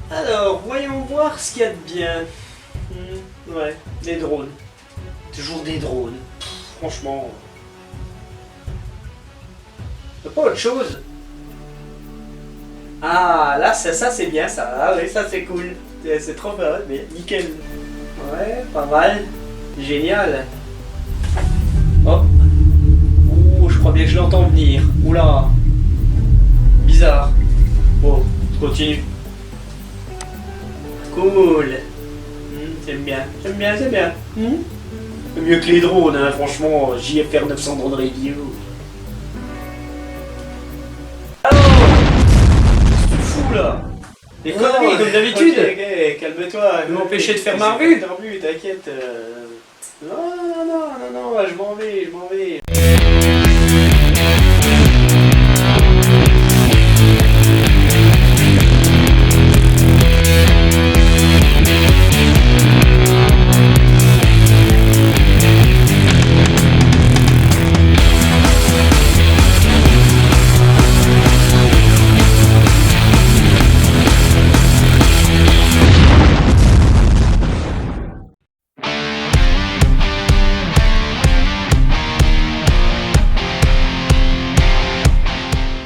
Alors, voyons voir ce qu'il y a de bien. Ouais, des drones. Toujours des drones. Franchement. Y'a pas autre chose. Ah, là, ça c'est bien ça. Ah oui, ça c'est cool. C'est trop bien, mais nickel. Ouais, pas mal. Génial. Oh. Ouh, je crois bien que je l'entends venir. Oula. Bizarre. Bon, je continue. Cool. J'aime bien, j'aime bien, c'est bien. C'est mieux que les drones, hein, franchement. JFR 900 Drone Radio. Alors, qu'est-ce que tu fous là? Des conneries comme d'habitude. Ok, calme-toi. Ne m'empêcher de faire ma revue. T'inquiète. Non, je m'en vais.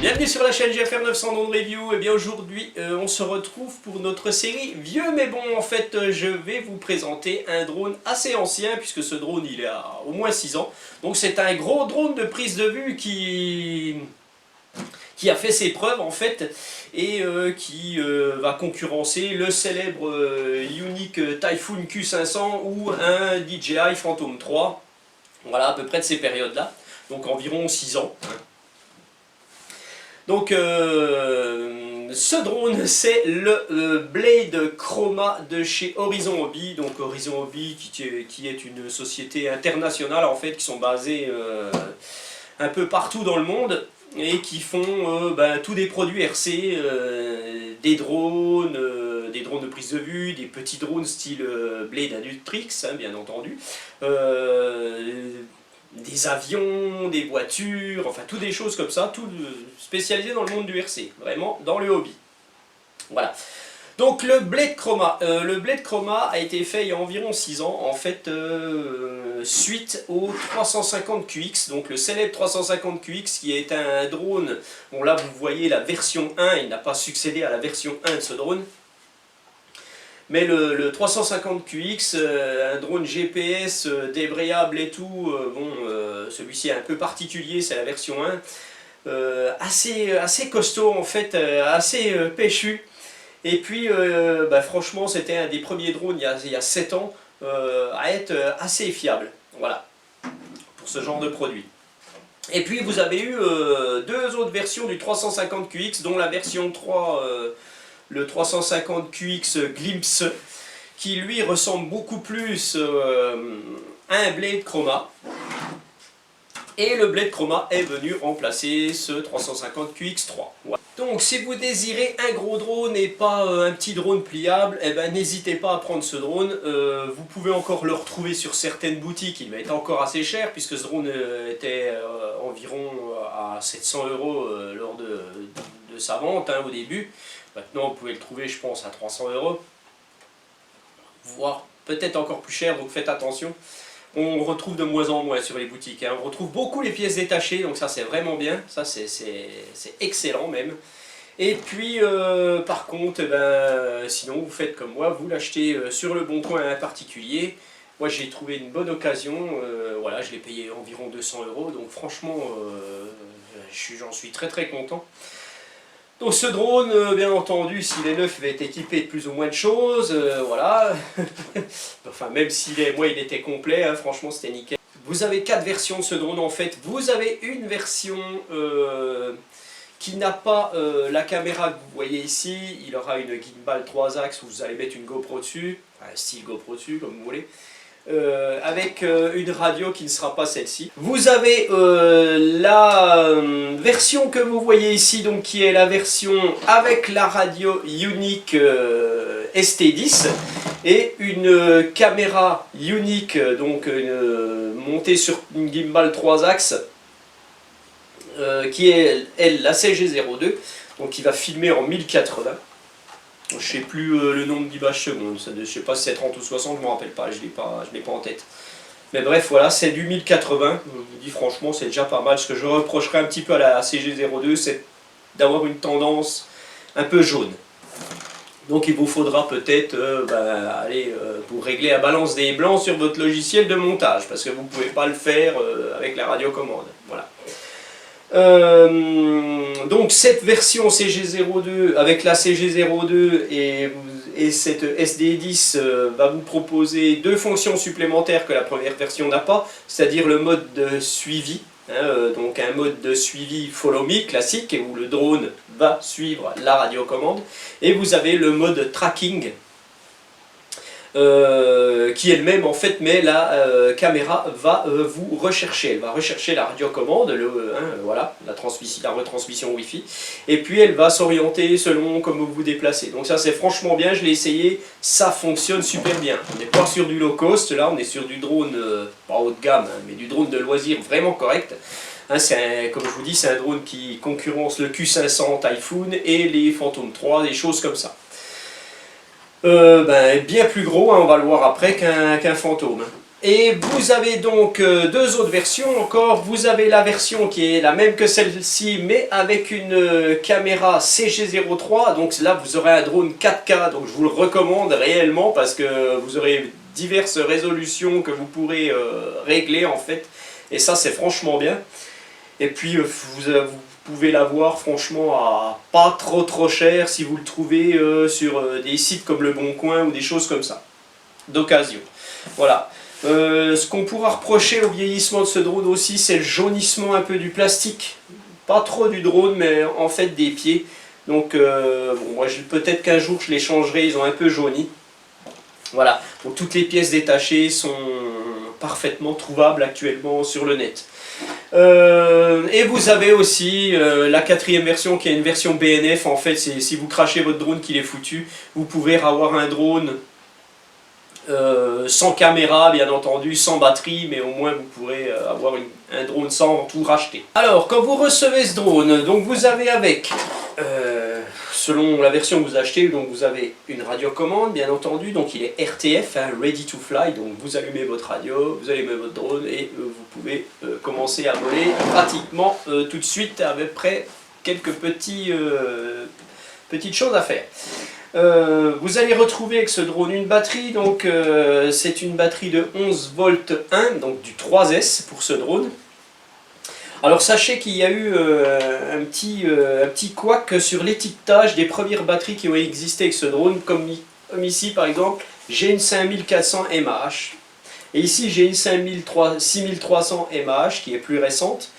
Bienvenue sur la chaîne JFR 900 Drone Review. Et bien aujourd'hui on se retrouve pour notre série vieux mais bon. En fait je vais vous présenter un drone assez ancien puisque ce drone il a au moins 6 ans. Donc c'est un gros drone de prise de vue qui a fait ses preuves en fait et qui va concurrencer le célèbre Unique Typhoon Q500 ou un DJI Phantom 3. Voilà, à peu près de ces périodes là, donc environ 6 ans. Donc ce drone c'est le Blade Chroma de chez Horizon Hobby. Donc Horizon Hobby qui est une société internationale en fait, qui sont basées un peu partout dans le monde et qui font tous des produits RC, des drones de prise de vue, des petits drones style Blade Adultrix hein, bien entendu, des avions, des voitures, enfin toutes des choses comme ça, tout spécialisé dans le monde du RC, vraiment dans le hobby. Voilà. Donc le Blade Chroma. Le Blade Chroma a été fait il y a environ 6 ans, en fait, suite au 350 QX, donc le célèbre 350 QX qui est un drone, bon là vous voyez la version 1, il n'a pas succédé à la version 1 de ce drone. Mais le 350 QX, un drone GPS débrayable et tout, celui-ci est un peu particulier, c'est la version 1. Assez costaud en fait, assez péchu. Et puis franchement c'était un des premiers drones il y a 7 ans à être assez fiable. Voilà, pour ce genre de produit. Et puis vous avez eu deux autres versions du 350 QX, dont la version 3... le 350 QX Glimpse, qui lui ressemble beaucoup plus à un Blade Chroma. Et le Blade Chroma est venu remplacer ce 350 QX3. Voilà. Donc si vous désirez un gros drone et pas un petit drone pliable, eh ben, n'hésitez pas à prendre ce drone. Vous pouvez encore le retrouver sur certaines boutiques, il va être encore assez cher puisque ce drone était environ à 700 € lors de sa vente hein, au début. Maintenant vous pouvez le trouver je pense à 300 €, voire peut-être encore plus cher, donc faites attention. On retrouve de moins en moins sur les boutiques, hein. On retrouve beaucoup les pièces détachées, donc ça c'est vraiment bien, ça c'est excellent même. Et puis par contre, sinon vous faites comme moi, vous l'achetez sur le bon coin à un particulier. Moi j'ai trouvé une bonne occasion, voilà, je l'ai payé environ 200 €, donc franchement j'en suis très content. Donc ce drone, bien entendu, s'il est neuf, il va être équipé de plus ou moins de choses, voilà. Enfin, même s'il est, moi il était complet, hein, franchement c'était nickel. Vous avez 4 versions de ce drone en fait. Vous avez une version qui n'a pas la caméra que vous voyez ici. Il aura une gimbal 3 axes où vous allez mettre une GoPro dessus, un style GoPro dessus comme vous voulez. Avec une radio qui ne sera pas celle-ci. Vous avez la version que vous voyez ici, donc qui est la version avec la radio Unique ST10 et une caméra Unique, donc montée sur une gimbal 3 axes qui est elle la CG02, donc qui va filmer en 1080. Je sais plus le nombre d'images secondes, je sais pas si c'est 30 ou 60, je me rappelle pas, je l'ai pas en tête. Mais bref, voilà, c'est du 1080, je vous dis franchement, c'est déjà pas mal. Ce que je reprocherais un petit peu à la CG02, c'est d'avoir une tendance un peu jaune. Donc il vous faudra peut-être aller pour régler la balance des blancs sur votre logiciel de montage, parce que vous ne pouvez pas le faire avec la radiocommande. Voilà. Donc cette version CG02 avec la CG02 et cette SD10 va vous proposer deux fonctions supplémentaires que la première version n'a pas, c'est-à-dire le mode de suivi, donc un mode de suivi follow me classique où le drone va suivre la radiocommande, et vous avez le mode tracking qui elle-même en fait, mais la caméra va vous rechercher, elle va rechercher la radiocommande, voilà, la retransmission Wi-Fi, et puis elle va s'orienter selon comment vous vous déplacez. Donc ça c'est franchement bien, je l'ai essayé, ça fonctionne super bien. On n'est pas sur du low cost, là on est sur du drone, pas haut de gamme, mais du drone de loisir vraiment correct. Comme je vous dis, c'est un drone qui concurrence le Q500 Typhoon et les Phantom 3, des choses comme ça. Bien plus gros, on va le voir après, qu'un fantôme. Et vous avez donc deux autres versions encore. Vous avez la version qui est la même que celle-ci, mais avec une caméra CG03. Donc là, vous aurez un drone 4K, donc je vous le recommande réellement parce que vous aurez diverses résolutions que vous pourrez régler en fait. Et ça, c'est franchement bien. Et puis, vous pouvez l'avoir franchement à pas trop cher si vous le trouvez sur des sites comme Le Bon Coin ou des choses comme ça, d'occasion. Voilà. Ce qu'on pourra reprocher au vieillissement de ce drone aussi, c'est le jaunissement un peu du plastique. Pas trop du drone, mais en fait des pieds. Donc, moi peut-être qu'un jour je les changerai, ils ont un peu jauni. Voilà. Donc toutes les pièces détachées sont parfaitement trouvables actuellement sur le net. Et vous avez aussi la quatrième version qui est une version BNF. En fait, si vous crachez votre drone qu'il est foutu, vous pouvez avoir un drone sans caméra, bien entendu, sans batterie, mais au moins vous pourrez avoir un drone sans tout racheter. Alors, quand vous recevez ce drone, donc vous avez avec, selon la version que vous achetez, donc vous avez une radiocommande, bien entendu, donc il est RTF, Ready to Fly, donc vous allumez votre radio, vous allumez votre drone et vous pouvez commencer à voler pratiquement tout de suite, à peu près quelques petites choses à faire. Vous allez retrouver avec ce drone une batterie, donc c'est une batterie de 11 volts 1, donc du 3S pour ce drone. Alors sachez qu'il y a eu un petit couac sur l'étiquetage des premières batteries qui ont existé avec ce drone, comme ici par exemple, j'ai une 5400 mAh, et ici j'ai une 6300 mAh qui est plus récente.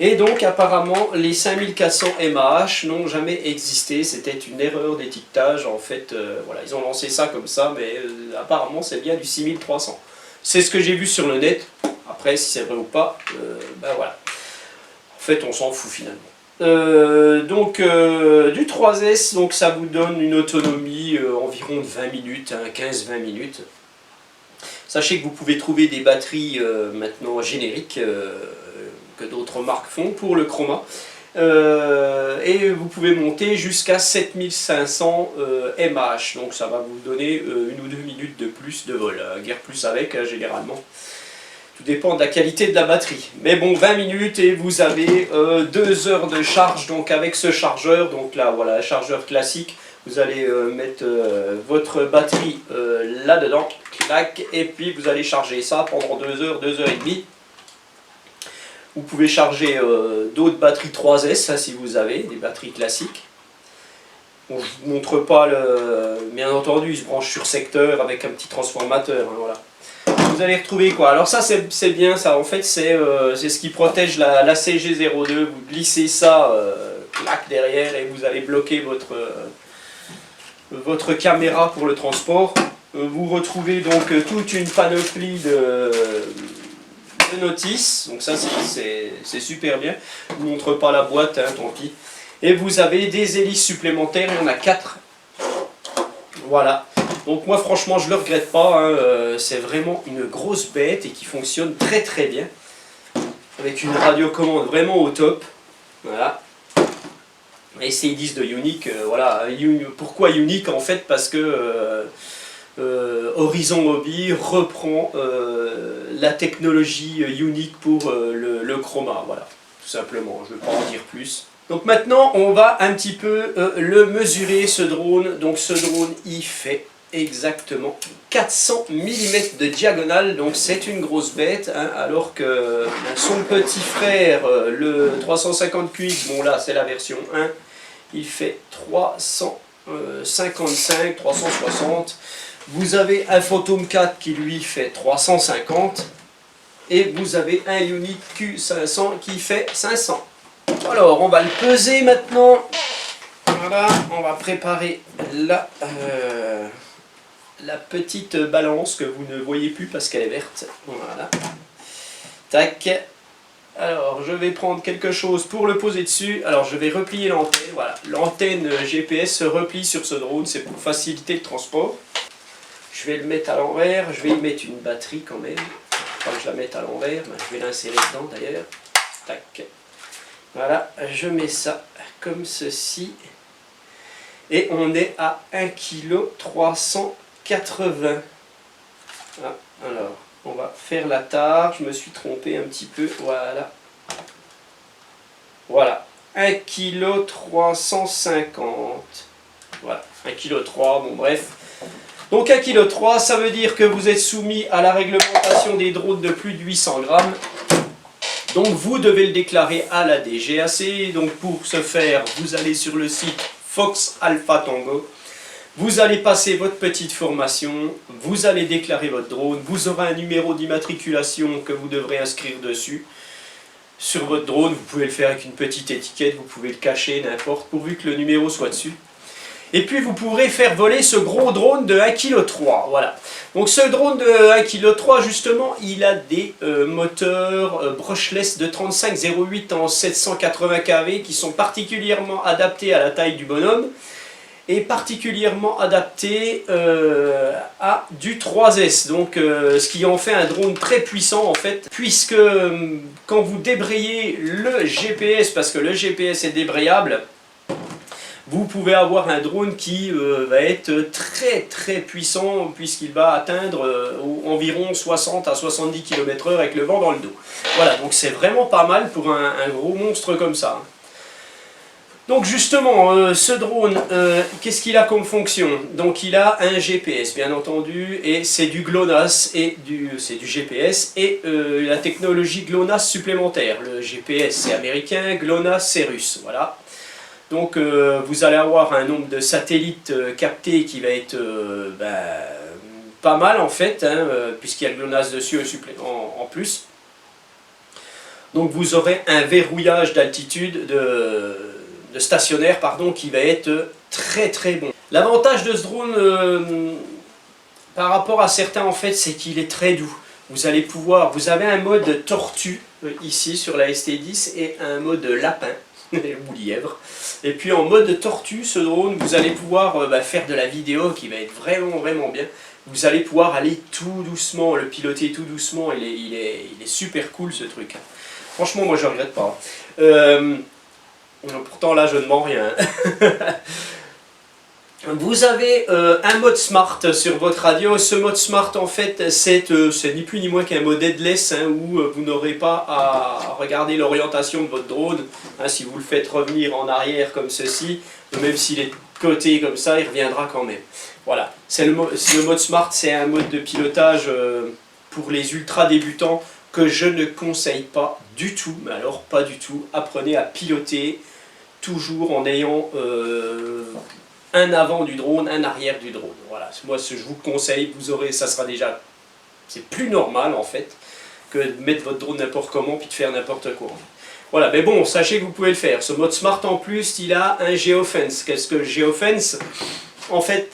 Et donc apparemment les 5400 mAh n'ont jamais existé, c'était une erreur d'étiquetage en fait, voilà, ils ont lancé ça comme ça, mais apparemment c'est bien du 6300. C'est ce que j'ai vu sur le net, après si c'est vrai ou pas, voilà. En fait on s'en fout finalement. Du 3S, donc ça vous donne une autonomie environ de 20 minutes, 15-20 minutes. Sachez que vous pouvez trouver des batteries maintenant génériques, que d'autres marques font pour le chroma, et vous pouvez monter jusqu'à 7500 mAh, donc ça va vous donner 1 ou 2 minutes de plus de vol, guère plus avec généralement, tout dépend de la qualité de la batterie, mais bon 20 minutes et vous avez 2 heures de charge, donc avec ce chargeur, donc là voilà, chargeur classique, vous allez mettre votre batterie là-dedans, clac, et puis vous allez charger ça pendant 2 heures, 2 heures et demie. Vous pouvez charger d'autres batteries 3S, ça, si vous avez, des batteries classiques. Bon, je ne vous montre pas, bien entendu, il se branche sur secteur avec un petit transformateur. Hein, voilà. Vous allez retrouver quoi? Alors ça c'est bien, ça en fait c'est ce qui protège la CG02. Vous glissez ça, clac, derrière, et vous allez bloquer votre caméra pour le transport. Vous retrouvez donc toute une panoplie de notices, donc ça c'est super bien. Je ne vous montre pas la boîte, hein, tant pis. Et vous avez des hélices supplémentaires, il y en a 4. Voilà. Donc moi franchement je ne le regrette pas, hein. C'est vraiment une grosse bête et qui fonctionne très bien. Avec une radiocommande vraiment au top. Voilà. Et c'est ils disent de Unique, voilà, pourquoi Unique en fait? Parce que Horizon Hobby reprend la technologie Unique pour le chroma, voilà, tout simplement, je ne vais pas en dire plus. Donc maintenant on va un petit peu le mesurer ce drone. Donc ce drone il fait exactement 400 mm de diagonale, donc c'est une grosse bête, hein, alors que son petit frère, le 350QX, bon là c'est la version 1, il fait 355, 360. Vous avez un Phantom 4 qui lui fait 350. Et vous avez un Unique Q500 qui fait 500. Alors, on va le peser maintenant. Voilà, on va préparer la petite balance que vous ne voyez plus parce qu'elle est verte. Voilà. Tac. Alors, je vais prendre quelque chose pour le poser dessus. Alors, je vais replier l'antenne. Voilà, l'antenne GPS se replie sur ce drone. C'est pour faciliter le transport. Je vais le mettre à l'envers. Je vais y mettre une batterie quand même. Quand je la mette à l'envers, je vais l'insérer dedans d'ailleurs. Tac. Voilà, je mets ça comme ceci. Et on est à 1,380 kg. Ah, alors, on va faire la tare. Je me suis trompé un petit peu. Voilà. Voilà. 1,350 kg. Voilà. 1,3 kg. Bon, bref. Donc 1,3 kg, ça veut dire que vous êtes soumis à la réglementation des drones de plus de 800 grammes. Donc vous devez le déclarer à la DGAC. Donc pour ce faire, vous allez sur le site Fox Alpha Tango. Vous allez passer votre petite formation, vous allez déclarer votre drone, vous aurez un numéro d'immatriculation que vous devrez inscrire dessus. Sur votre drone, vous pouvez le faire avec une petite étiquette, vous pouvez le cacher, n'importe, pourvu que le numéro soit dessus. Et puis vous pourrez faire voler ce gros drone de 1,3 kg. Voilà. Donc ce drone de 1,3 kg, justement, il a des moteurs brushless de 3508 en 780 kV qui sont particulièrement adaptés à la taille du bonhomme et particulièrement adaptés à du 3S. Donc ce qui en fait un drone très puissant en fait, puisque quand vous débrayez le GPS, parce que le GPS est débrayable, vous pouvez avoir un drone qui va être très très puissant puisqu'il va atteindre environ 60 à 70 km/h avec le vent dans le dos. Voilà, donc c'est vraiment pas mal pour un gros monstre comme ça. Donc justement, ce drone, qu'est-ce qu'il a comme fonction? Donc il a un GPS bien entendu, et c'est du GLONASS, c'est du GPS, et la technologie GLONASS supplémentaire. Le GPS c'est américain, GLONASS c'est russe, voilà. Donc vous allez avoir un nombre de satellites captés qui va être pas mal en fait, hein, puisqu'il y a le GLONASS dessus en plus. Donc vous aurez un verrouillage d'altitude, de stationnaire, pardon, qui va être très très bon. L'avantage de ce drone par rapport à certains en fait, c'est qu'il est très doux. Vous allez pouvoir, vous avez un mode tortue ici sur la ST10 et un mode lapin ou lièvre. Et puis en mode tortue, ce drone, vous allez pouvoir faire de la vidéo qui va être vraiment vraiment bien. Vous allez pouvoir aller tout doucement, le piloter tout doucement, il est super cool ce truc. Franchement moi je ne regrette pas. Pourtant là je ne mens rien. Vous avez un mode smart sur votre radio. Ce mode smart en fait c'est ni plus ni moins qu'un mode headless, hein, où vous n'aurez pas à regarder l'orientation de votre drone, hein, si vous le faites revenir en arrière comme ceci, même s'il est de côté comme ça, il reviendra quand même. Voilà, le mode smart, c'est un mode de pilotage pour les ultra débutants que je ne conseille pas du tout, mais alors pas du tout. Apprenez à piloter toujours en ayant un avant du drone, un arrière du drone. Voilà, moi je vous conseille, vous aurez, ça sera déjà, c'est plus normal en fait, que de mettre votre drone n'importe comment puis de faire n'importe quoi. Voilà, mais bon, sachez que vous pouvez le faire. Ce mode smart en plus, il a un geofence. Qu'est-ce que le geofence? En fait,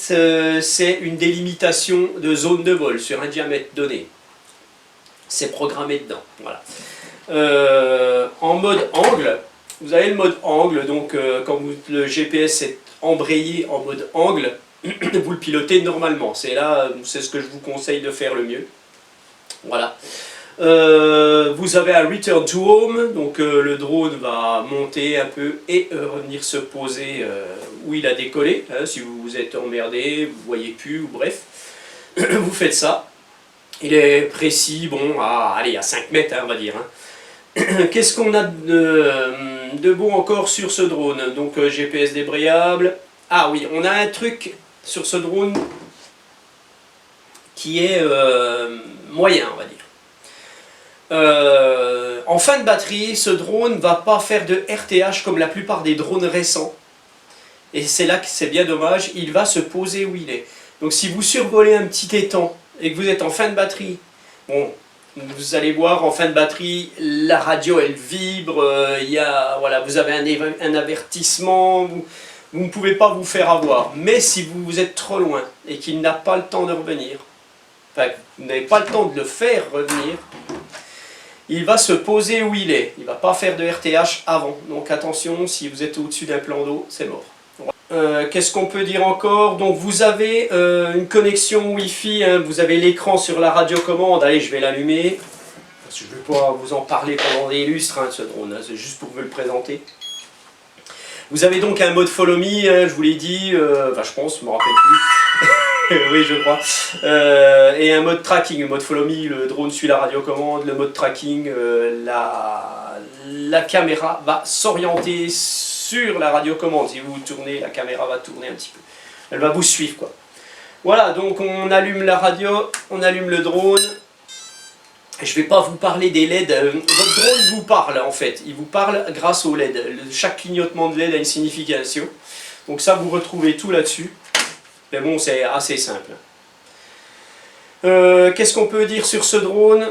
c'est une délimitation de zone de vol sur un diamètre donné. C'est programmé dedans, voilà. En mode angle, vous avez le mode angle, donc quand le GPS est embrayé en mode angle, vous le pilotez normalement. C'est là, c'est ce que je vous conseille de faire le mieux. Voilà. Vous avez un return to home, donc le drone va monter un peu et revenir se poser où il a décollé. Hein, si vous vous êtes emmerdé, vous ne voyez plus, ou bref, vous faites ça. Il est précis, bon, allez, à 5 mètres, hein, on va dire. Hein. Qu'est-ce qu'on a de bon encore sur ce drone? Donc GPS débrayable. Ah oui, on a un truc sur ce drone qui est moyen, on va dire. En fin de batterie, ce drone ne va pas faire de RTH comme la plupart des drones récents. Et c'est là que c'est bien dommage, il va se poser où il est. Donc si vous survolez un petit étang et que vous êtes en fin de batterie, bon, vous allez voir en fin de batterie, la radio elle vibre, voilà, vous avez un avertissement, vous ne pouvez pas vous faire avoir. Mais si vous êtes trop loin et qu'il n'a pas le temps de revenir, enfin, vous n'avez pas le temps de le faire revenir, il va se poser où il est. Il ne va pas faire de RTH avant. Donc attention, si vous êtes au-dessus d'un plan d'eau, c'est mort. Qu'est-ce qu'on peut dire encore? Donc vous avez une connexion Wi-Fi, hein, vous avez l'écran sur la radiocommande. Allez, je vais l'allumer. Je ne vais pas vous en parler pendant des lustres, hein, ce drone, hein, c'est juste pour vous le présenter. Vous avez donc un mode follow me, hein, je vous l'ai dit, enfin je pense, je ne me rappelle plus. Oui, je crois. Et un mode tracking, le mode follow me, le drone suit la radiocommande, le mode tracking, la caméra va s'orienter sur la radiocommande. Si vous tournez, la caméra va tourner un petit peu. Elle va vous suivre, quoi. Voilà, donc on allume la radio, on allume le drone. Je ne vais pas vous parler des LED. Votre drone vous parle, en fait. Il vous parle grâce aux LED. Chaque clignotement de LED a une signification. Donc ça, vous retrouvez tout là-dessus. Mais bon, c'est assez simple. Qu'est-ce qu'on peut dire sur ce drone?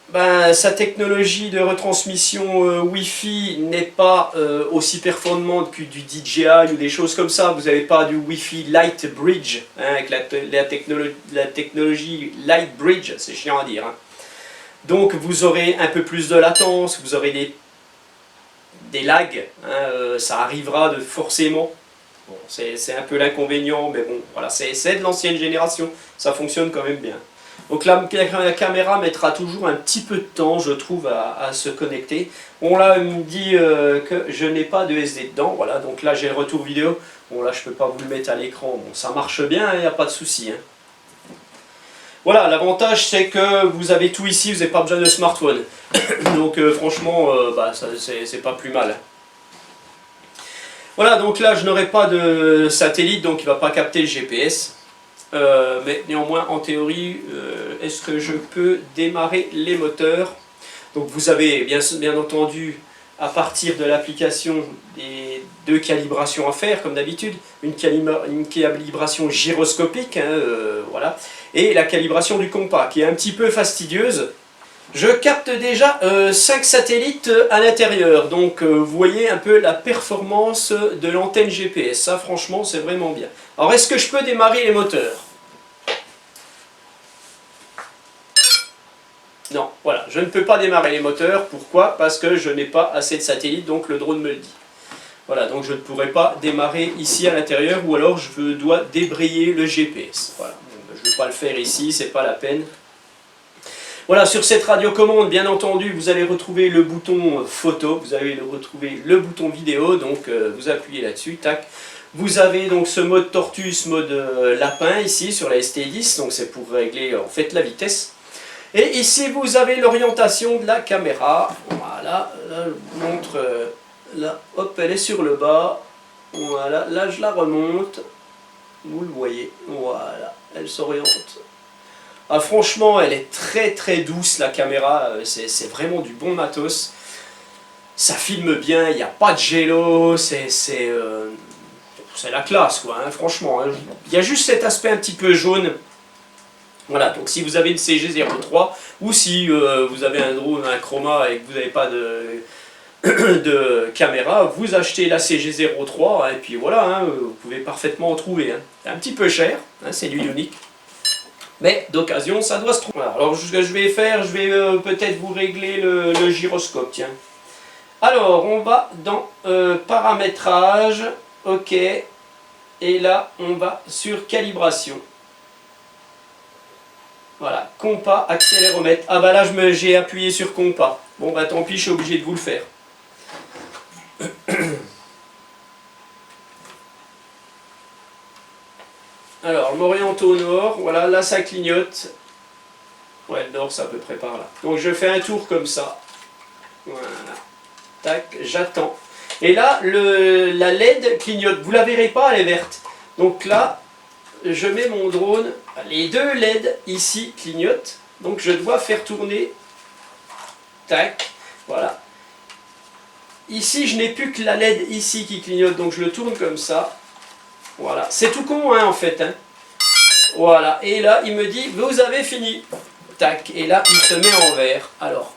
Ben, sa technologie de retransmission Wi-Fi n'est pas aussi performante que du DJI ou des choses comme ça. Vous n'avez pas du Wi-Fi Light Bridge, hein, avec la technologie Light Bridge, c'est chiant à dire. Hein. Donc vous aurez un peu plus de latence, vous aurez des lags, hein, ça arrivera forcément. Bon, c'est un peu l'inconvénient, mais bon, voilà, c'est de l'ancienne génération, ça fonctionne quand même bien. Donc la caméra mettra toujours un petit peu de temps, je trouve, à se connecter. Bon là, il me dit que je n'ai pas de SD dedans, voilà, donc là j'ai le retour vidéo. Bon là, je ne peux pas vous le mettre à l'écran, bon, ça marche bien, il n'y a pas de souci. Hein. Voilà, l'avantage c'est que vous avez tout ici, vous n'avez pas besoin de smartphone. Donc franchement, bah, c'est pas plus mal. Voilà, donc là je n'aurai pas de satellite, donc il ne va pas capter le GPS. Mais néanmoins, en théorie, est-ce que je peux démarrer les moteurs? Donc vous avez bien entendu, à partir de l'application, des deux calibrations à faire, comme d'habitude. Une calibration gyroscopique, hein, voilà, et la calibration du compas, qui est un petit peu fastidieuse. Je capte déjà 5 satellites à l'intérieur, donc vous voyez un peu la performance de l'antenne GPS, ça franchement c'est vraiment bien. Alors est-ce que je peux démarrer les moteurs? Non, voilà, je ne peux pas démarrer les moteurs, pourquoi? Parce que je n'ai pas assez de satellites, donc le drone me le dit. Voilà, donc je ne pourrai pas démarrer ici à l'intérieur, ou alors je dois débrayer le GPS. Voilà, je ne vais pas le faire ici, c'est pas la peine. Voilà, sur cette radiocommande, bien entendu, vous allez retrouver le bouton photo, vous allez retrouver le bouton vidéo, donc vous appuyez là-dessus, tac. Vous avez donc ce mode tortue, ce mode lapin ici sur la ST10, donc c'est pour régler en fait la vitesse. Et ici vous avez l'orientation de la caméra, voilà, là je vous montre, là, hop, elle est sur le bas, voilà, là je la remonte, vous le voyez, voilà, elle s'oriente. Ah, franchement, elle est très douce la caméra, c'est vraiment du bon matos. Ça filme bien, il n'y a pas de gélo, c'est la classe quoi, hein, franchement. Hein. Il y a juste cet aspect un petit peu jaune. Voilà, donc si vous avez une CG03 ou si vous avez un drone, un chroma et que vous n'avez pas de caméra, vous achetez la CG03 et puis voilà, hein, vous pouvez parfaitement en trouver. Hein. C'est un petit peu cher, hein, c'est du unique. Mais d'occasion, ça doit se trouver. Voilà, alors ce que je vais faire, je vais peut-être vous régler le gyroscope, tiens. Alors, on va dans paramétrage, ok, et là, on va sur calibration. Voilà, compas, accéléromètre. Ah bah là j'ai appuyé sur compas. Bon bah tant pis, je suis obligé de vous le faire. Alors, m'oriente au nord, voilà, là ça clignote. Ouais, le nord c'est à peu près par là. Donc je fais un tour comme ça. Voilà. Tac, j'attends. Et là, la LED clignote. Vous la verrez pas, elle est verte. Donc là, je mets mon drone. Les deux LED ici clignotent. Donc je dois faire tourner. Tac, voilà. Ici, je n'ai plus que la LED ici qui clignote. Donc je le tourne comme ça. Voilà. C'est tout con, hein, en fait. Hein. Voilà. Et là, il me dit, vous avez fini. Tac. Et là, il se met en vert. Alors.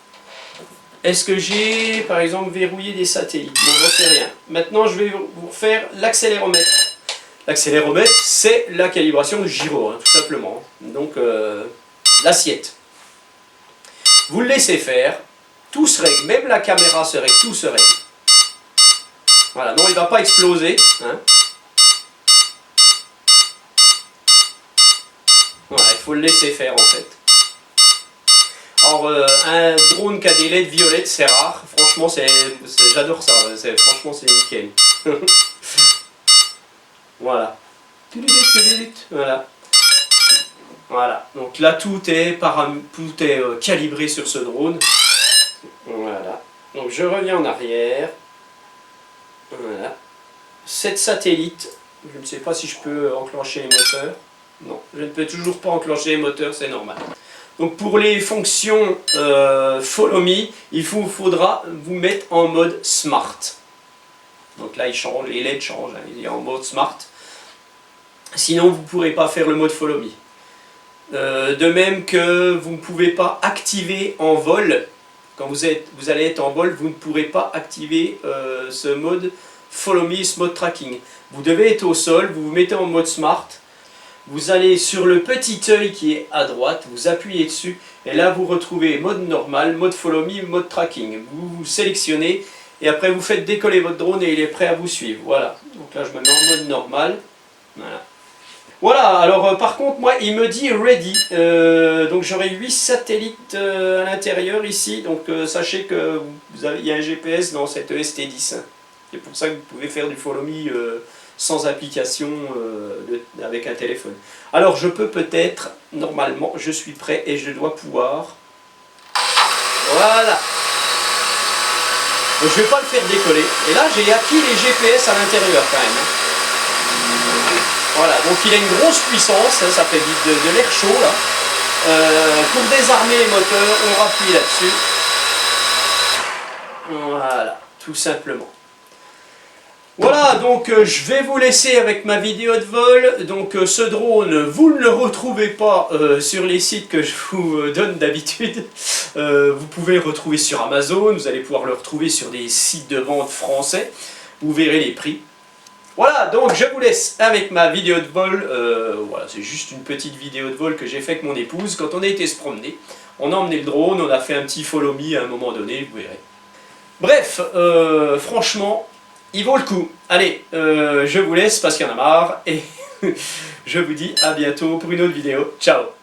Est-ce que j'ai, par exemple, verrouillé des satellites? Bon, j'en sais rien. Maintenant, je vais vous faire l'accéléromètre. L'accéléromètre, c'est la calibration du gyro, hein, tout simplement. Donc, l'assiette. Vous le laissez faire. Tout se règle. Même la caméra se règle. Tout se règle. Voilà. Non, il ne va pas exploser. Hein. Voilà, il faut le laisser faire, en fait. Alors, un drone qui a des LED violettes, c'est rare. Franchement, j'adore ça. Franchement, c'est nickel. Voilà. Voilà. Voilà. Donc là, tout est calibré sur ce drone. Voilà. Donc, je reviens en arrière. Voilà. 7 satellites. Je ne sais pas si je peux enclencher les moteurs. Non, je ne peux toujours pas enclencher les moteurs, c'est normal. Donc pour les fonctions Follow Me, il faudra vous mettre en mode Smart. Donc là, il change, les LED changent, hein, il est en mode Smart. Sinon, vous ne pourrez pas faire le mode Follow Me. De même que vous ne pouvez pas activer en vol. Quand vous allez être en vol, vous ne pourrez pas activer ce mode Follow Me, ce mode Tracking. Vous devez être au sol, vous vous mettez en mode Smart. Vous allez sur le petit œil qui est à droite, vous appuyez dessus, et là vous retrouvez mode normal, mode follow me, mode tracking. Vous sélectionnez, et après vous faites décoller votre drone et il est prêt à vous suivre. Voilà, donc là je me mets en mode normal. Voilà, voilà. Alors par contre moi il me dit ready, donc j'aurai 8 satellites à l'intérieur ici, donc sachez que il y a un GPS dans cette EST10. C'est pour ça que vous pouvez faire du follow me sans application avec un téléphone. Alors je peux peut-être, normalement, je suis prêt et je dois pouvoir... Voilà. Donc, je ne vais pas le faire décoller. Et là, j'ai acquis les GPS à l'intérieur quand même. Voilà, donc il a une grosse puissance, hein, ça fait de l'air chaud là. Pour désarmer les moteurs, on rappuie là-dessus. Voilà, tout simplement. Voilà, donc je vais vous laisser avec ma vidéo de vol. Donc ce drone, vous ne le retrouvez pas sur les sites que je vous donne d'habitude. Vous pouvez le retrouver sur Amazon, vous allez pouvoir le retrouver sur des sites de vente français. Vous verrez les prix. Voilà, donc je vous laisse avec ma vidéo de vol. Voilà, c'est juste une petite vidéo de vol que j'ai fait avec mon épouse quand on a été se promener. On a emmené le drone, on a fait un petit follow me à un moment donné, vous verrez. Bref, franchement... il vaut le coup. Allez, je vous laisse parce qu'il y en a marre et je vous dis à bientôt pour une autre vidéo. Ciao!